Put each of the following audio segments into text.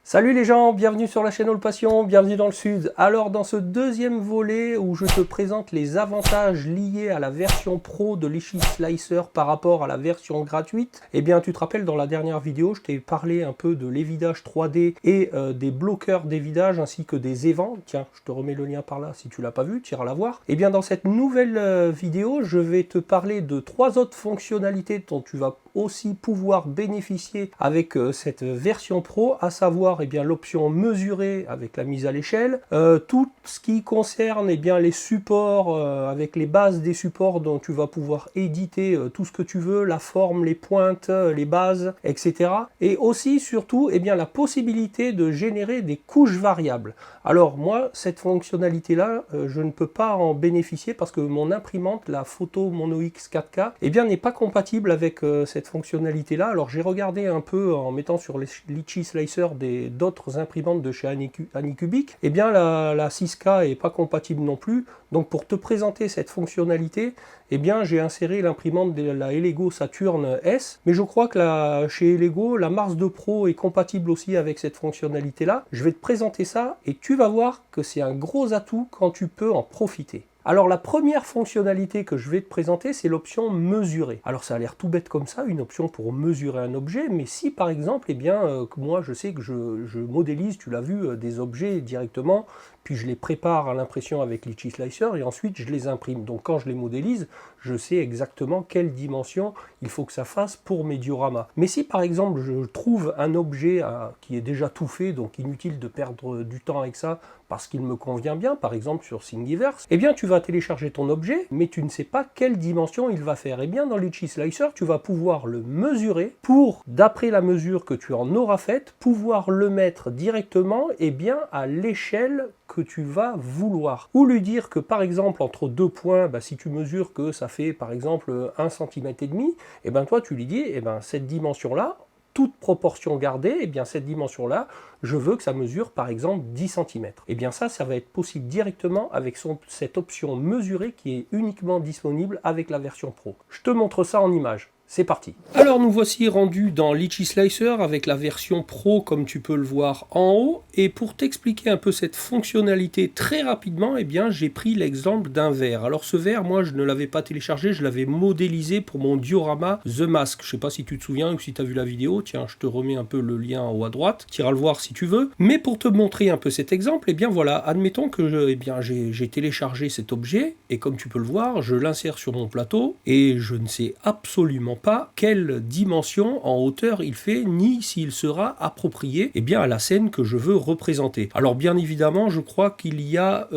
Salut les gens, bienvenue sur la chaîne All Passion, bienvenue dans le Sud. Alors dans ce deuxième volet où je te présente les avantages liés à la version pro de l'Ichi Slicer par rapport à la version gratuite, eh bien tu te rappelles dans la dernière vidéo, je t'ai parlé un peu de l'évidage 3D et des bloqueurs d'évidage ainsi que des évents. Tiens, je te remets le lien par là si tu l'as pas vu, tu iras la voir. Eh bien dans cette nouvelle vidéo, je vais te parler de 3 autres fonctionnalités dont tu vas aussi pouvoir bénéficier avec cette version pro, à savoir eh bien l'option mesurer avec la mise à l'échelle, tout ce qui concerne eh bien les supports avec les bases des supports dont tu vas pouvoir éditer tout ce que tu veux, la forme, les pointes, les bases, etc. Et aussi surtout eh bien la possibilité de générer des couches variables. Alors moi cette fonctionnalité là je ne peux pas en bénéficier parce que mon imprimante, la Photo Mono X 4K, eh bien n'est pas compatible avec cette fonctionnalité là. Alors j'ai regardé un peu en mettant sur l'Ichi Slicer d'autres imprimantes de chez Anycubic, et bien la 6K est pas compatible non plus. Donc pour te présenter cette fonctionnalité, eh bien j'ai inséré l'imprimante de la Elego Saturn S, mais je crois que chez Elego la Mars 2 Pro est compatible aussi avec cette fonctionnalité là. Je vais te présenter ça et tu vas voir que c'est un gros atout quand tu peux en profiter. Alors la première fonctionnalité que je vais te présenter, c'est l'option mesurer. Alors ça a l'air tout bête comme ça, une option pour mesurer un objet, mais si par exemple, eh bien, moi je sais que je modélise, tu l'as vu, des objets directement, puis je les prépare à l'impression avec l'Ichi Slicer et ensuite je les imprime. Donc quand je les modélise, je sais exactement quelle dimension il faut que ça fasse pour mes dioramas. Mais si par exemple je trouve un objet qui est déjà tout fait, donc inutile de perdre du temps avec ça, parce qu'il me convient bien, par exemple sur Thingiverse, eh bien tu vas télécharger ton objet, mais tu ne sais pas quelle dimension il va faire. Et bien dans l'Ichi Slicer, tu vas pouvoir le mesurer pour, d'après la mesure que tu en auras faite, pouvoir le mettre directement eh bien, à l'échelle que tu vas vouloir. Ou lui dire que par exemple entre deux points, si tu mesures que ça fait par exemple 1,5 cm, et bien toi tu lui dis, eh ben, cette dimension-là, toute proportion gardée, et bien cette dimension-là, je veux que ça mesure par exemple 10 cm. Et bien ça va être possible directement avec cette option mesurer qui est uniquement disponible avec la version Pro. Je te montre ça en image. C'est parti. Alors nous voici rendus dans l'Ichi Slicer avec la version Pro comme tu peux le voir en haut. Et pour t'expliquer un peu cette fonctionnalité très rapidement, eh bien j'ai pris l'exemple d'un verre. Alors ce verre, moi je ne l'avais pas téléchargé, je l'avais modélisé pour mon diorama The Mask. Je ne sais pas si tu te souviens ou si tu as vu la vidéo, tiens je te remets un peu le lien en haut à droite, tu iras le voir si tu veux. Mais pour te montrer un peu cet exemple, eh bien voilà, admettons que j'ai téléchargé cet objet et comme tu peux le voir, je l'insère sur mon plateau et je ne sais absolument pas quelle dimension en hauteur il fait, ni s'il sera approprié eh bien, à la scène que je veux représenter. Alors bien évidemment, je crois qu'il y a,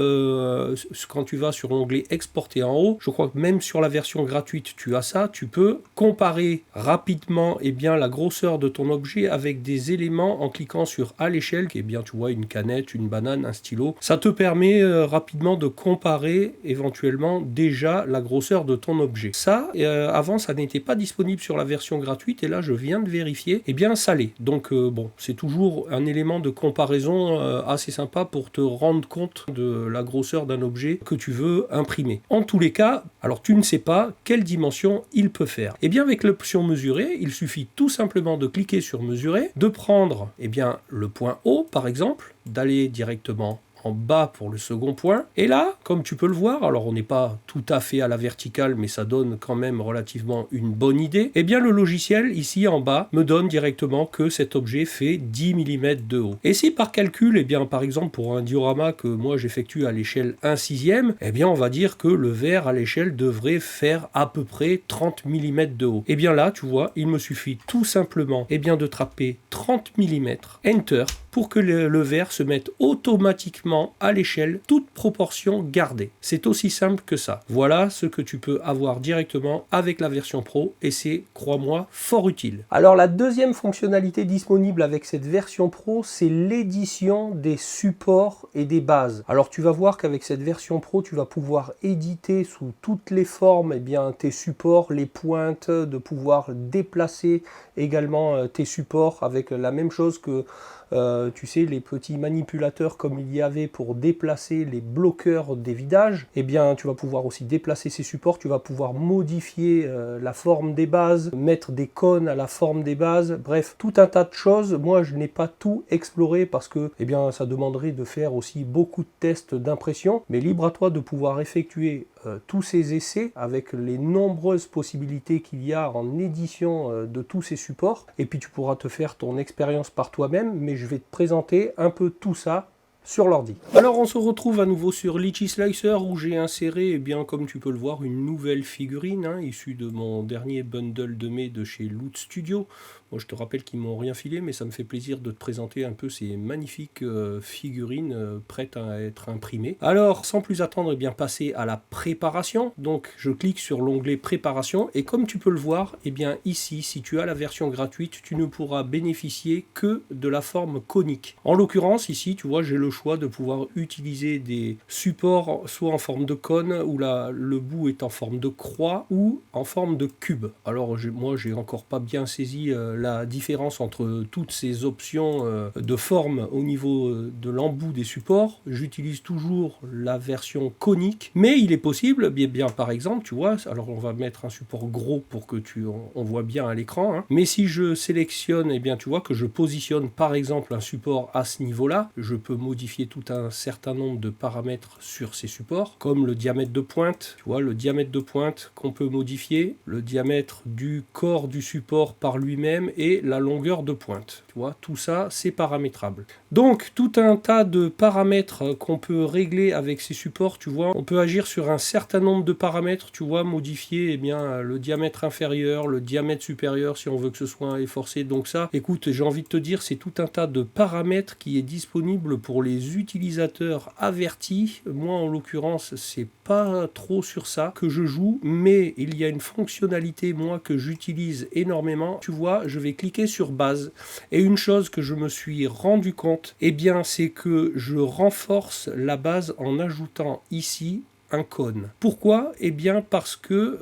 quand tu vas sur l'onglet exporter en haut, je crois que même sur la version gratuite, tu as ça, tu peux comparer rapidement eh bien, la grosseur de ton objet avec des éléments en cliquant sur à l'échelle, qui est bien, tu vois, une canette, une banane, un stylo. Ça te permet rapidement de comparer éventuellement déjà la grosseur de ton objet. Ça, avant, ça n'était pas disponible sur la version gratuite et là je viens de vérifier, et bien ça l'est. Donc bon, c'est toujours un élément de comparaison assez sympa pour te rendre compte de la grosseur d'un objet que tu veux imprimer. En tous les cas, alors tu ne sais pas quelle dimension il peut faire. Et bien avec l'option mesurer, il suffit tout simplement de cliquer sur mesurer, de prendre eh bien, le point haut par exemple, d'aller directement en bas pour le second point. Et là, comme tu peux le voir, alors on n'est pas tout à fait à la verticale, mais ça donne quand même relativement une bonne idée. Et bien le logiciel, ici en bas, me donne directement que cet objet fait 10 mm de haut. Et si par calcul, et bien par exemple pour un diorama que moi j'effectue à l'échelle 1/6, et bien on va dire que le verre à l'échelle devrait faire à peu près 30 mm de haut. Et bien là, tu vois, il me suffit tout simplement et bien de taper 30 mm, Enter, pour que le verre se mette automatiquement à l'échelle, toute proportion gardée. C'est aussi simple que ça. Voilà ce que tu peux avoir directement avec la version Pro et c'est, crois-moi, fort utile. Alors la deuxième fonctionnalité disponible avec cette version Pro, c'est l'édition des supports et des bases. Alors tu vas voir qu'avec cette version Pro, tu vas pouvoir éditer sous toutes les formes eh bien, tes supports, les pointes, de pouvoir déplacer également tes supports avec la même chose que tu sais, les petits manipulateurs comme il y avait pour déplacer les bloqueurs des vidages, eh bien tu vas pouvoir aussi déplacer ces supports, tu vas pouvoir modifier la forme des bases, mettre des cônes à la forme des bases, bref, tout un tas de choses. Moi je n'ai pas tout exploré parce que eh bien, ça demanderait de faire aussi beaucoup de tests d'impression, mais libre à toi de pouvoir effectuer tous ces essais avec les nombreuses possibilités qu'il y a en édition de tous ces supports, et puis tu pourras te faire ton expérience par toi-même, mais je vais te présenter un peu tout ça sur l'ordi. Alors on se retrouve à nouveau sur Litchi Slicer où j'ai inséré, eh bien, comme tu peux le voir, une nouvelle figurine issue de mon dernier bundle de mai de chez Loot Studio. Moi je te rappelle qu'ils m'ont rien filé, mais ça me fait plaisir de te présenter un peu ces magnifiques figurines prêtes à être imprimées. Alors sans plus attendre, eh bien passer à la préparation. Donc je clique sur l'onglet préparation et comme tu peux le voir, eh bien ici, si tu as la version gratuite, tu ne pourras bénéficier que de la forme conique. En l'occurrence ici, tu vois, j'ai le choix de pouvoir utiliser des supports soit en forme de cône où le bout est en forme de croix ou en forme de cube. Alors moi j'ai encore pas bien saisi la différence entre toutes ces options de forme au niveau de l'embout des supports. J'utilise toujours la version conique, mais il est possible, bien par exemple, tu vois, alors on va mettre un support gros pour que on voit bien à l'écran, mais si je sélectionne, eh bien tu vois que je positionne par exemple un support à ce niveau-là, je peux modifier tout un certain nombre de paramètres sur ces supports, comme le diamètre de pointe, tu vois, le diamètre de pointe qu'on peut modifier, le diamètre du corps du support par lui-même et la longueur de pointe. Tu vois, tout ça, c'est paramétrable. Donc, tout un tas de paramètres qu'on peut régler avec ces supports, tu vois. On peut agir sur un certain nombre de paramètres, tu vois, modifier eh bien, le diamètre inférieur, le diamètre supérieur, si on veut que ce soit efforcé. Donc ça, écoute, j'ai envie de te dire, c'est tout un tas de paramètres qui est disponible pour les utilisateurs avertis. Moi, en l'occurrence, c'est pas trop sur ça que je joue, mais il y a une fonctionnalité, moi, que j'utilise énormément. Tu vois, je vais cliquer sur base et une chose que je me suis rendu compte, eh bien c'est que je renforce la base en ajoutant ici un cône. Pourquoi? Eh bien parce que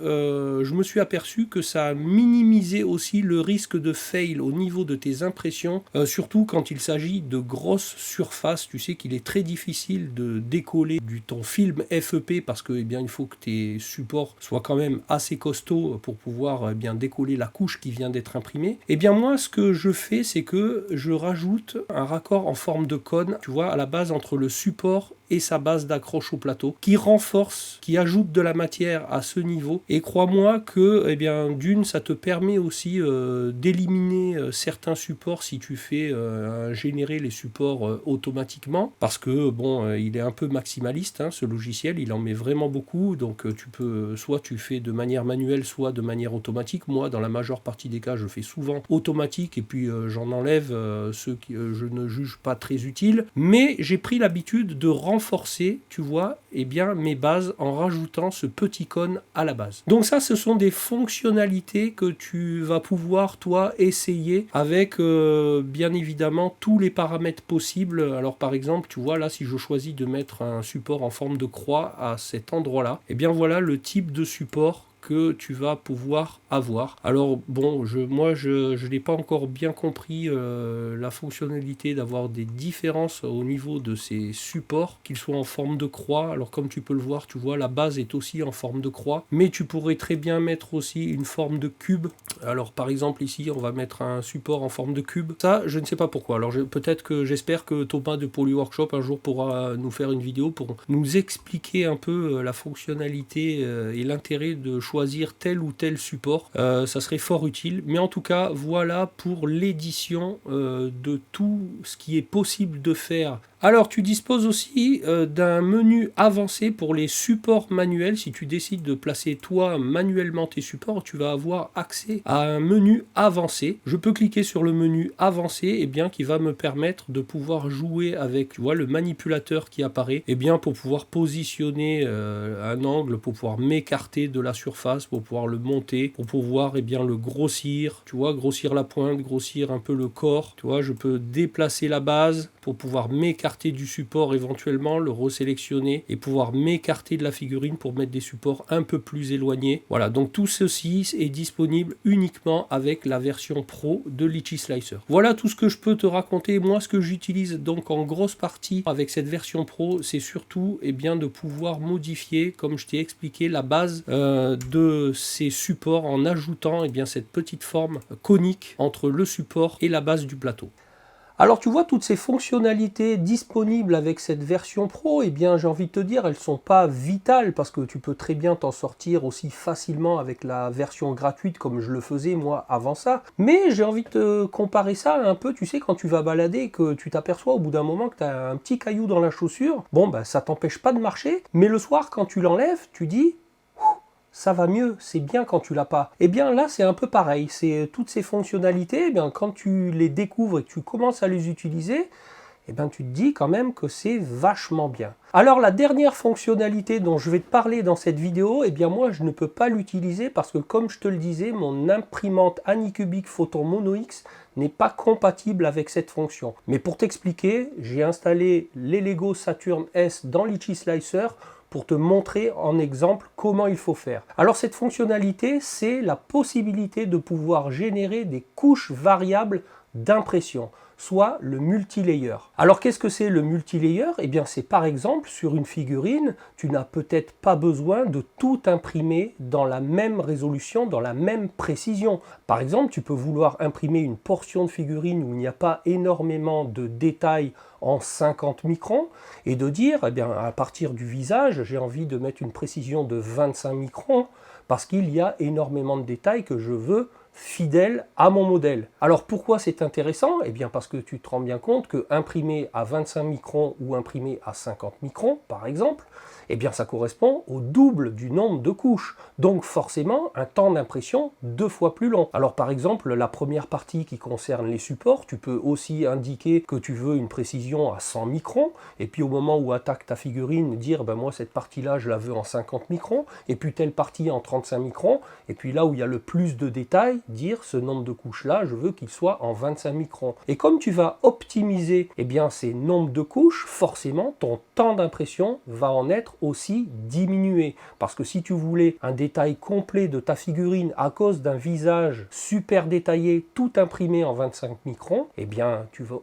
je me suis aperçu que ça a minimisé aussi le risque de fail au niveau de tes impressions, surtout quand il s'agit de grosses surfaces. Tu sais qu'il est très difficile de décoller ton film FEP parce que eh bien, il faut que tes supports soient quand même assez costauds pour pouvoir bien décoller la couche qui vient d'être imprimée. Eh bien moi ce que je fais, c'est que je rajoute un raccord en forme de cône, tu vois, à la base entre le support et sa base d'accroche au plateau, qui renforce, qui ajoute de la matière à ce niveau. Et crois-moi que, eh bien, d'une, ça te permet aussi d'éliminer certains supports si tu fais générer les supports automatiquement, parce que bon, il est un peu maximaliste, ce logiciel, il en met vraiment beaucoup, donc tu peux, soit tu fais de manière manuelle, soit de manière automatique. Moi, dans la majeure partie des cas, je fais souvent automatique, et puis j'en enlève ceux que je ne juge pas très utiles, mais j'ai pris l'habitude de renforcer, tu vois, eh bien, mes bases en rajoutant ce petit cône à la base. Donc ça, ce sont des fonctionnalités que tu vas pouvoir, toi, essayer avec, bien évidemment, tous les paramètres possibles. Alors, par exemple, tu vois, là, si je choisis de mettre un support en forme de croix à cet endroit-là, eh bien, voilà le type de support que tu vas pouvoir avoir. Alors bon, moi je n'ai pas encore bien compris la fonctionnalité d'avoir des différences au niveau de ces supports, qu'ils soient en forme de croix. Alors comme tu peux le voir, tu vois, la base est aussi en forme de croix, mais tu pourrais très bien mettre aussi une forme de cube. Alors par exemple ici, on va mettre un support en forme de cube. Ça, je ne sais pas pourquoi. Alors peut-être que j'espère que Thomas de Poly Workshop un jour pourra nous faire une vidéo pour nous expliquer un peu la fonctionnalité et l'intérêt de choisir tel ou tel support. Ça serait fort utile, mais en tout cas voilà pour l'édition de tout ce qui est possible de faire. Alors tu disposes aussi d'un menu avancé pour les supports manuels. Si tu décides de placer toi manuellement tes supports, tu vas avoir accès à un menu avancé. Je peux cliquer sur le menu avancé, et bien qui va me permettre de pouvoir jouer avec, tu vois, le manipulateur qui apparaît, et bien pour pouvoir positionner un angle, pour pouvoir m'écarter de la surface, pour pouvoir le monter, pour pouvoir et bien le grossir, tu vois, grossir la pointe, grossir un peu le corps, tu vois, je peux déplacer la base pour pouvoir m'écarter m'écarter du support éventuellement, le resélectionner et pouvoir m'écarter de la figurine pour mettre des supports un peu plus éloignés. Voilà, donc tout ceci est disponible uniquement avec la version Pro de Litchi Slicer. Voilà tout ce que je peux te raconter. Moi, ce que j'utilise donc en grosse partie avec cette version Pro, c'est surtout de pouvoir modifier, comme je t'ai expliqué, la base de ces supports en ajoutant cette petite forme conique entre le support et la base du plateau. Alors tu vois, toutes ces fonctionnalités disponibles avec cette version Pro, j'ai envie de te dire, elles ne sont pas vitales parce que tu peux très bien t'en sortir aussi facilement avec la version gratuite comme je le faisais moi avant ça. Mais j'ai envie de te comparer ça un peu, tu sais, quand tu vas balader et que tu t'aperçois au bout d'un moment que tu as un petit caillou dans la chaussure, ça t'empêche pas de marcher, mais le soir quand tu l'enlèves, tu dis... ça va mieux, c'est bien quand tu l'as pas. Là, c'est un peu pareil. C'est toutes ces fonctionnalités, quand tu les découvres et que tu commences à les utiliser, tu te dis quand même que c'est vachement bien. Alors, la dernière fonctionnalité dont je vais te parler dans cette vidéo, moi, je ne peux pas l'utiliser parce que, comme je te le disais, mon imprimante Anycubic Photon Mono X n'est pas compatible avec cette fonction. Mais pour t'expliquer, j'ai installé les Lego Saturn S dans Litchi Slicer pour te montrer en exemple comment il faut faire. Alors cette fonctionnalité, c'est la possibilité de pouvoir générer des couches variables d'impression, soit le multilayer. Alors qu'est-ce que c'est le multilayer? C'est par exemple sur une figurine, tu n'as peut-être pas besoin de tout imprimer dans la même résolution, dans la même précision. Par exemple, tu peux vouloir imprimer une portion de figurine où il n'y a pas énormément de détails en 50 microns et de dire, à partir du visage, j'ai envie de mettre une précision de 25 microns parce qu'il y a énormément de détails que je veux fidèle à mon modèle. Alors pourquoi c'est intéressant? Parce que tu te rends bien compte que imprimer à 25 microns ou imprimer à 50 microns, par exemple, ça correspond au double du nombre de couches. Donc forcément, un temps d'impression 2 fois plus long. Alors par exemple, la première partie qui concerne les supports, tu peux aussi indiquer que tu veux une précision à 100 microns, et puis au moment où attaque ta figurine, dire moi cette partie-là, je la veux en 50 microns, et puis telle partie en 35 microns, et puis là où il y a le plus de détails, dire ce nombre de couches-là, je veux qu'il soit en 25 microns. Et comme tu vas optimiser ces nombres de couches, forcément, ton temps d'impression va en être aussi diminué. Parce que si tu voulais un détail complet de ta figurine à cause d'un visage super détaillé, tout imprimé en 25 microns,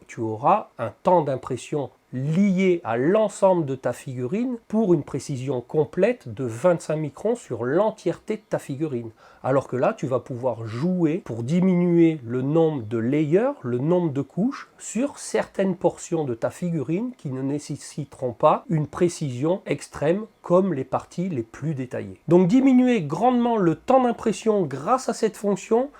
tu auras un temps d'impression lié à l'ensemble de ta figurine pour une précision complète de 25 microns sur l'entièreté de ta figurine. Alors que là, tu vas pouvoir jouer pour diminuer le nombre de layers, le nombre de couches sur certaines portions de ta figurine qui ne nécessiteront pas une précision extrême comme les parties les plus détaillées. Donc diminuer grandement le temps d'impression grâce à cette fonction,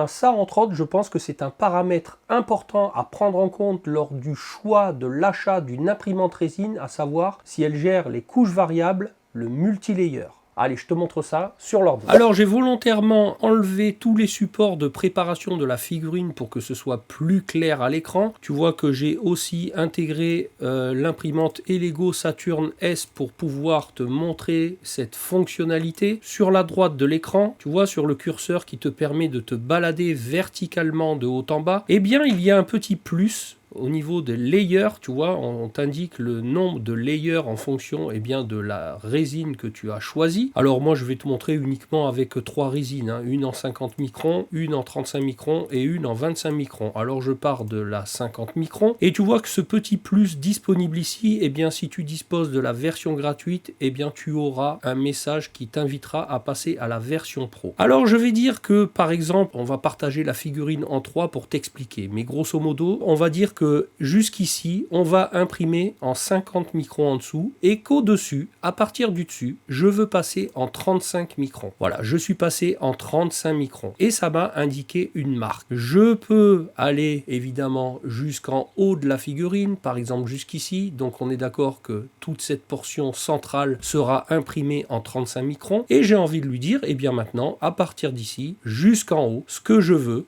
ça, entre autres, je pense que c'est un paramètre important à prendre en compte lors du choix de l'achat d'une imprimante résine, à savoir si elle gère les couches variables, le multilayer. Allez, je te montre ça sur l'ordi. Alors, j'ai volontairement enlevé tous les supports de préparation de la figurine pour que ce soit plus clair à l'écran. Tu vois que j'ai aussi intégré l'imprimante Lego Saturn S pour pouvoir te montrer cette fonctionnalité. Sur la droite de l'écran, tu vois, sur le curseur qui te permet de te balader verticalement de haut en bas, il y a un petit plus. Au niveau des layers, tu vois, on t'indique le nombre de layers en fonction de la résine que tu as choisie. Alors moi, je vais te montrer uniquement avec 3 résines, une en 50 microns, une en 35 microns et une en 25 microns. Alors je pars de la 50 microns et tu vois que ce petit plus disponible ici, si tu disposes de la version gratuite, tu auras un message qui t'invitera à passer à la version Pro. Alors je vais dire que par exemple, on va partager la figurine en 3 pour t'expliquer, mais grosso modo, on va dire que jusqu'ici, on va imprimer en 50 microns en dessous et qu'au-dessus, à partir du dessus, je veux passer en 35 microns. Voilà, je suis passé en 35 microns et ça m'a indiqué une marque. Je peux aller évidemment jusqu'en haut de la figurine, par exemple jusqu'ici, donc on est d'accord que toute cette portion centrale sera imprimée en 35 microns et j'ai envie de lui dire, maintenant, à partir d'ici, jusqu'en haut, ce que je veux,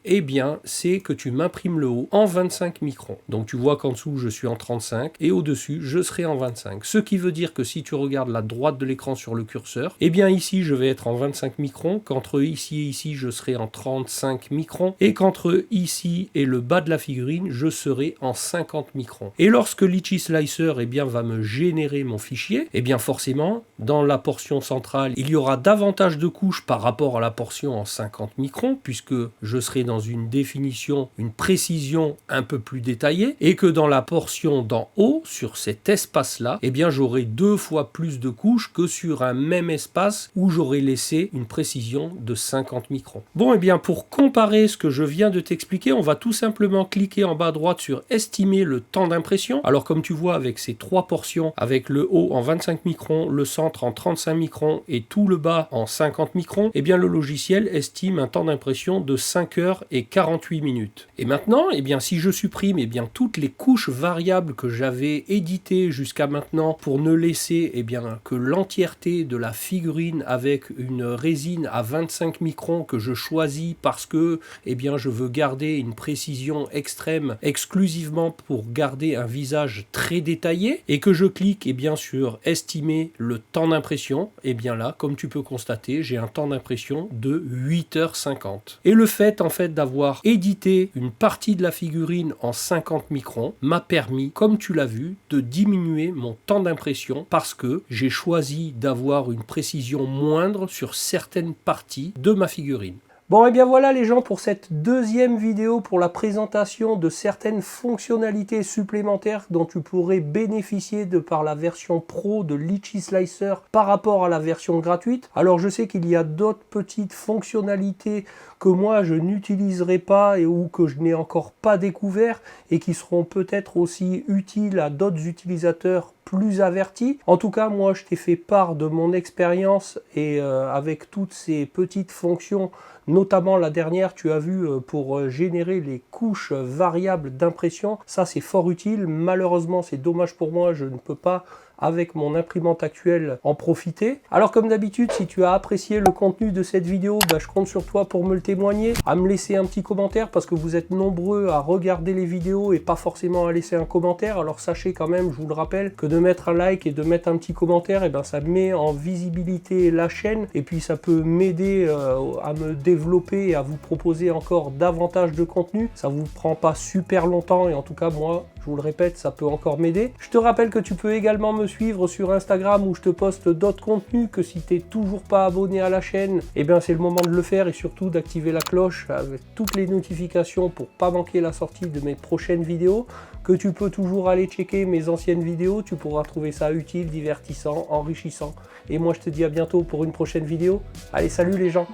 c'est que tu m'imprimes le haut en 25 microns. Donc tu vois qu'en dessous je suis en 35 et au-dessus je serai en 25. Ce qui veut dire que si tu regardes la droite de l'écran sur le curseur, eh bien ici je vais être en 25 microns, qu'entre ici et ici je serai en 35 microns et qu'entre ici et le bas de la figurine je serai en 50 microns. Et lorsque Litchi Slicer eh bien, va me générer mon fichier, eh bien forcément dans la portion centrale il y aura davantage de couches par rapport à la portion en 50 microns puisque je serai dans une définition, une précision un peu plus détaillée et que dans la portion d'en haut, sur cet espace-là, eh bien j'aurai 2 fois plus de couches que sur un même espace où j'aurais laissé une précision de 50 microns. Bon, eh bien pour comparer ce que je viens de t'expliquer, on va tout simplement cliquer en bas à droite sur estimer le temps d'impression. Alors comme tu vois avec ces 3 portions, avec le haut en 25 microns, le centre en 35 microns et tout le bas en 50 microns, eh bien le logiciel estime un temps d'impression de 5 heures et 48 minutes. Et maintenant, eh bien si je supprime eh bien toutes les couches variables que j'avais éditées jusqu'à maintenant pour ne laisser eh bien que l'entièreté de la figurine avec une résine à 25 microns que je choisis parce que eh bien je veux garder une précision extrême exclusivement pour garder un visage très détaillé et que je clique eh bien sur estimer le temps d'impression, et bien là comme tu peux constater j'ai un temps d'impression de 8h50. Et le fait en fait d'avoir édité une partie de la figurine en 50 microns m'a permis, comme tu l'as vu, de diminuer mon temps d'impression parce que j'ai choisi d'avoir une précision moindre sur certaines parties de ma figurine. Bon et bien voilà les gens pour cette deuxième vidéo pour la présentation de certaines fonctionnalités supplémentaires dont tu pourrais bénéficier de par la version pro de Litchi Slicer par rapport à la version gratuite. Alors je sais qu'il y a d'autres petites fonctionnalités que moi je n'utiliserai pas et ou que je n'ai encore pas découvert et qui seront peut-être aussi utiles à d'autres utilisateurs plus avertis. En tout cas moi je t'ai fait part de mon expérience et avec toutes ces petites fonctions, notamment la dernière tu as vu pour générer les couches variables d'impression, ça c'est fort utile. Malheureusement c'est dommage pour moi, je ne peux pas avec mon imprimante actuelle en profiter. Alors comme d'habitude, si tu as apprécié le contenu de cette vidéo, je compte sur toi pour me le témoigner, à me laisser un petit commentaire parce que vous êtes nombreux à regarder les vidéos et pas forcément à laisser un commentaire. Alors sachez quand même, je vous le rappelle, que de mettre un like et de mettre un petit commentaire, ça met en visibilité la chaîne et puis ça peut m'aider à me développer et à vous proposer encore davantage de contenu. Ça vous prend pas super longtemps et en tout cas moi, je vous le répète, ça peut encore m'aider. Je te rappelle que tu peux également me suivre sur Instagram où je te poste d'autres contenus, que si tu n'es toujours pas abonné à la chaîne, c'est le moment de le faire et surtout d'activer la cloche avec toutes les notifications pour pas manquer la sortie de mes prochaines vidéos, que tu peux toujours aller checker mes anciennes vidéos, tu pourras trouver ça utile, divertissant, enrichissant. Et moi je te dis à bientôt pour une prochaine vidéo. Allez, salut les gens!